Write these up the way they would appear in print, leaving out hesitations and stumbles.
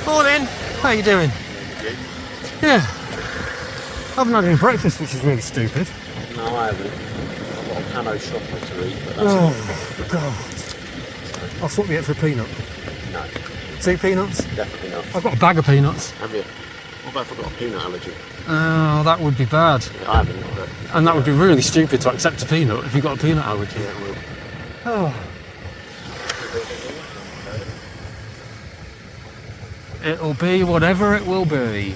Morning. How you doing? Yeah. I haven't had any breakfast, which is really stupid. No, I haven't. I've got a pano chocolate to eat, but that's Oh, God. I'll swap you it for a peanut. No. 2 peanuts? Definitely not. I've got a bag of peanuts. Have you? What about if I've got a peanut allergy? Oh, that would be bad. Yeah, I haven't, but... And that would be really stupid to accept a peanut if you've got a peanut allergy. Yeah, it will. Oh. It'll be whatever it will be.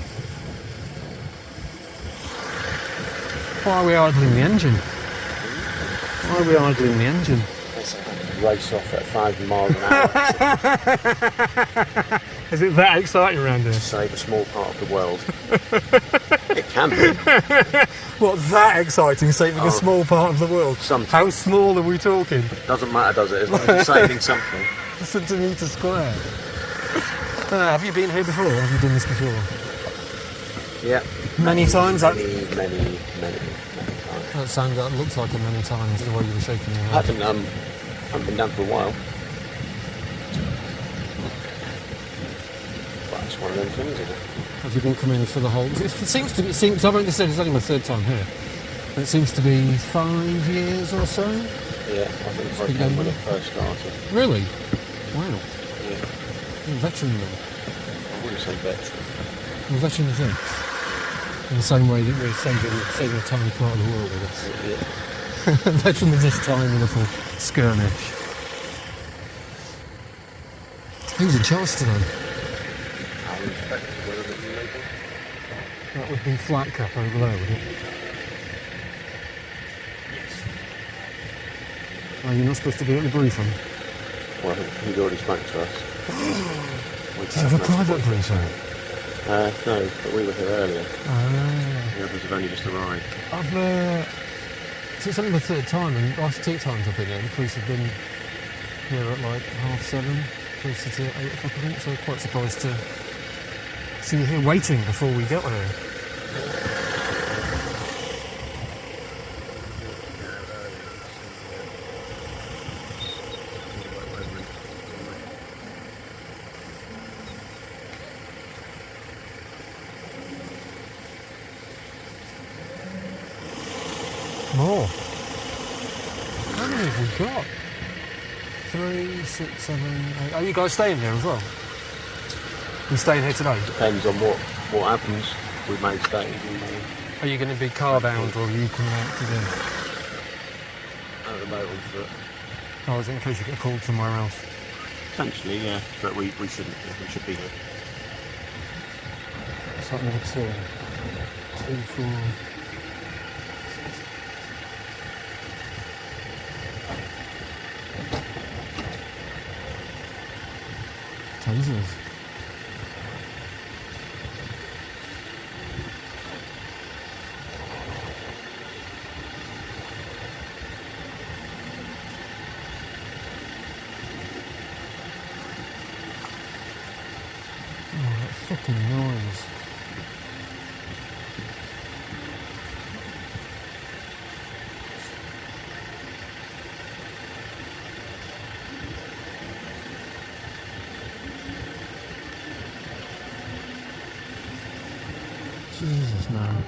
Why are we idling the engine? Why are we idling the engine? Let's race off at 5 miles an hour. Is it that exciting around here? To save a small part of the world. It can be. What, that exciting, saving a small part of the world? Sometimes. How small are we talking? Doesn't matter, does it? As long as you're saving something. A centimetre square. Have you been here before? Have you done this before? Yeah. Many times? Many times. That sounds, that looks like a many times, the way you were shaking your I head. haven't been down for a while. But it's one of them things, isn't it? Have you been coming for the whole... It seems, I've only said it's only my 3rd time here. But it seems to be 5 years or so. Yeah, I think I came when it first started. Really? Wow. Yeah. You're a veteran then. I wouldn't say veteran. You're a veteran of this. In the same way that we're saving a tiny part of the world with us. Yeah. Veteran of this tiny little skirmish. Who's in charge today? I respect the weather that you're making. That would be flat cap over there, would it? Yes. Oh, you're not supposed to be at the briefing? Well, he's already spoke to us. Do you have a private briefing? No, but we were here earlier. The others have only just arrived. So it's only my 3rd time, and last 2 times I've been here, the police have been here at like 7:30, closer to 8 o'clock I think, so quite surprised to see you here waiting before we get here. More. How many have we got? 3, 6, 7, 8. Are you guys staying here as well? You staying here today? Depends on what happens. We may stay. Are you going to be car bound or are you coming out today? At the moment, but Oh, is it in case you get called somewhere else? potentially, yeah. But we shouldn't. We should be here. It's like number 2. 2, 4. Tasers. Oh, that fucking noise. Jesus, man.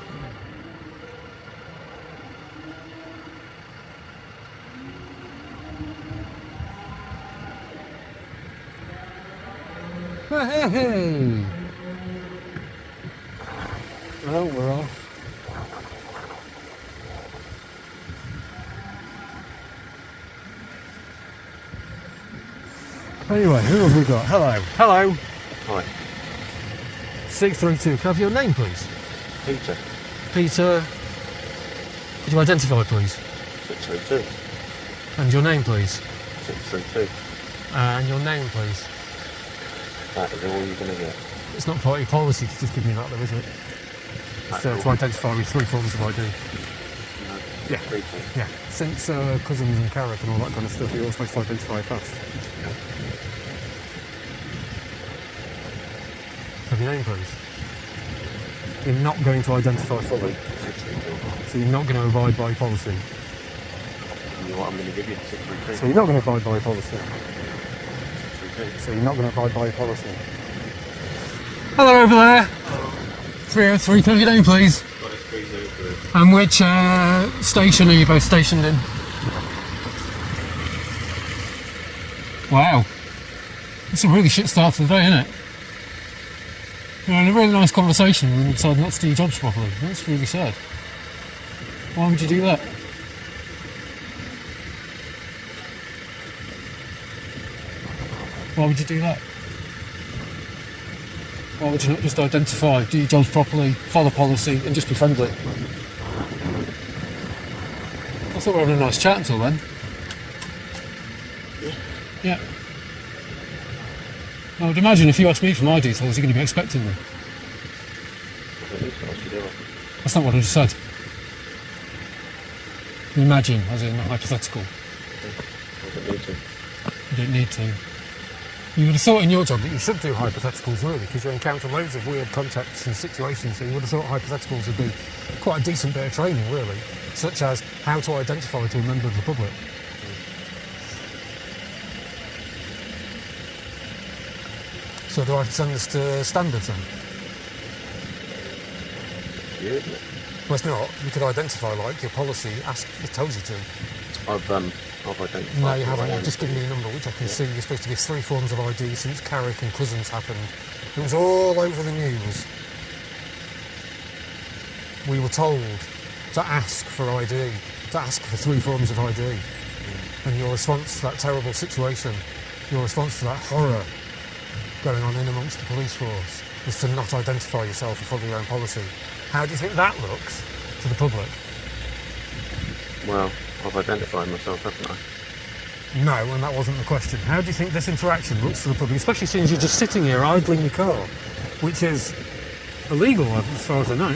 Hey! Well, we're off. Anyway, who have we got? Hello. Hello. Hi. 632. Can I have your name, please? Peter. Peter. Could you identify, please? 632. And your name, please? 632. And your name, please? That is all you're going to get. It's not party policy to just give me that, though, is it? It's to identify with 3 forms of ID. No. Yeah. 3 things. Yeah. Since cousins and Carrick and all that kind of stuff, you're all supposed to identify fast. Have your name, please? You're not going to identify fully. 632. So you're not going to abide by policy. You know what I'm going to give you? 632. So you're not going to abide by policy. 632. So you're not going to abide by policy. Hello over there. 303, can I get in please? And which station are you both stationed in? Wow. It's a really shit start to the day, isn't it? You're in a really nice conversation and you decide not to do your jobs properly. That's really sad. Why would you do that? Why would you do that? Why would you not just identify, do your jobs properly, follow policy and just be friendly? I thought we were having a nice chat until then. Yeah. I would imagine if you asked me for my details, you're going to be expecting them. That's not what I just said. Imagine, as in hypothetical. You don't need to. You would have thought in your job that you should do hypotheticals, really, because you encounter loads of weird contexts and situations, so you would have thought hypotheticals would be quite a decent bit of training, really, such as how to identify to a member of the public. So do I have to send this to standards then? Yeah. Well, it's not. You could identify, like, your policy, it tells you to. I've identified. No, you haven't. You've just given me a number, which I can see. You're supposed to give 3 forms of ID since Carrick and Cousins happened. It was all over the news. We were told to ask for ID, to ask for 3 forms of ID. And your response to that terrible situation, your response to that horror going on in amongst the police force, was to not identify yourself or follow your own policy. How do you think that looks to the public? Well, I've identified myself, haven't I? No, and that wasn't the question. How do you think this interaction looks to the public, especially since you're just sitting here idling your car, which is illegal as far as I know?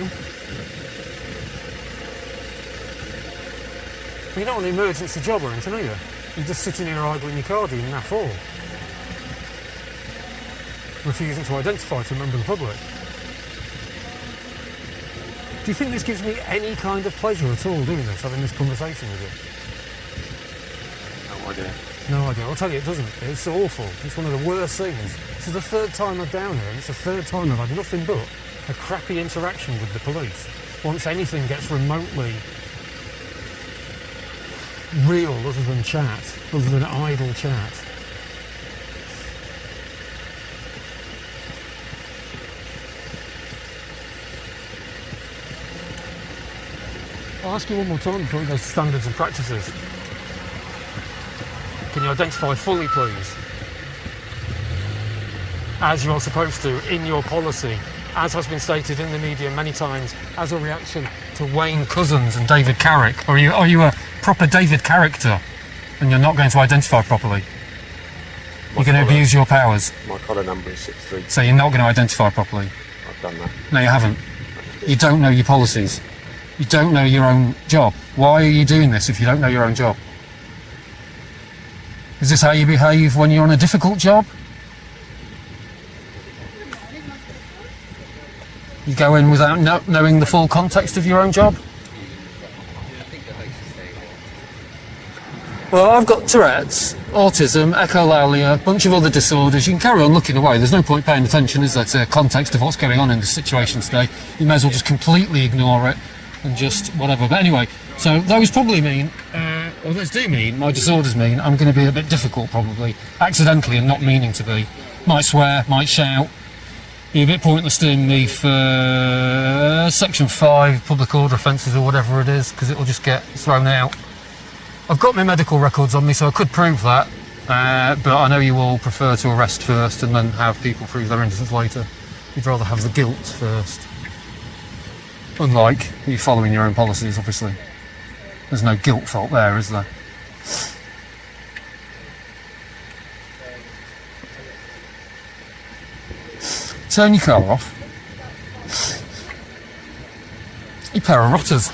You're not on an emergency job or anything, are you? You're just sitting here idling your car doing naff all. Refusing to identify to a member of the public. Do you think this gives me any kind of pleasure at all doing this, having this conversation with No idea. you? No idea. I'll tell you it doesn't. It's awful. It's one of the worst things. This is the 3rd time I'm down here and it's the 3rd time I've had nothing but a crappy interaction with the police. Once anything gets remotely real other than chat, other than idle chat. I'll ask you one more time before we go to standards and practices. Can you identify fully, please? As you are supposed to, in your policy, as has been stated in the media many times, as a reaction to Wayne Cousins and David Carrick? Or are you a proper David CARRICKter and you're not going to identify properly? You're going to abuse your powers? My collar number is 63. So you're not going to identify properly? I've done that. No, you haven't. You don't know your policies. You don't know your own job. Why are you doing this if you don't know your own job? Is this how you behave when you're on a difficult job? You go in without knowing the full context of your own job? Well, I've got Tourette's, autism, echolalia, a bunch of other disorders. You can carry on looking away. There's no point paying attention, is there, to context of what's going on in the situation today. You may as well just completely ignore it and just whatever. But anyway, so those probably mean, or those do mean, my disorders mean I'm going to be a bit difficult probably, accidentally and not meaning to be. Might swear, might shout, be a bit pointless doing me for Section 5, public order offences or whatever it is, because it'll just get thrown out. I've got my medical records on me, so I could prove that, but I know you all prefer to arrest first and then have people prove their innocence later. You'd rather have the guilt first. Unlike you following your own policies, obviously. There's no guilt fault there, is there? Turn your car off. You pair of rotters.